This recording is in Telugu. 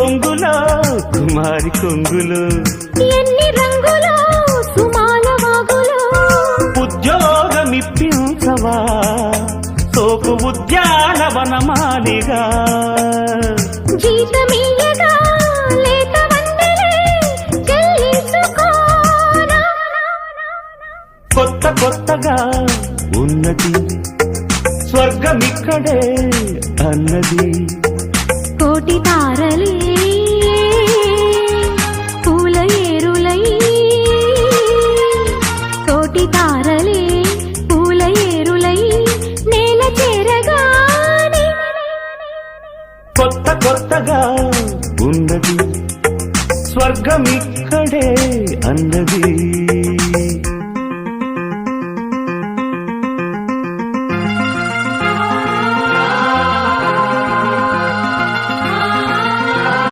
పొంగులో కుమారి కొంగులు ఎన్ని రంగులో సుమాల వాగులో ఉద్యోగమిప్పించవా సోపు ఉద్యానవనమాలిగా జీతమీయగా లేత వందలే చెల్లించుకోనా కొత్త కొత్తగా ఉన్నది స్వర్గమిక్కడే అన్నది కోటి తారలే పూల ఏరులై కోటి తారలే పూల ఏరులై నేల చేరగానే కొత్త కొత్తగా ఉన్నది స్వర్గమిక్కడే అన్నది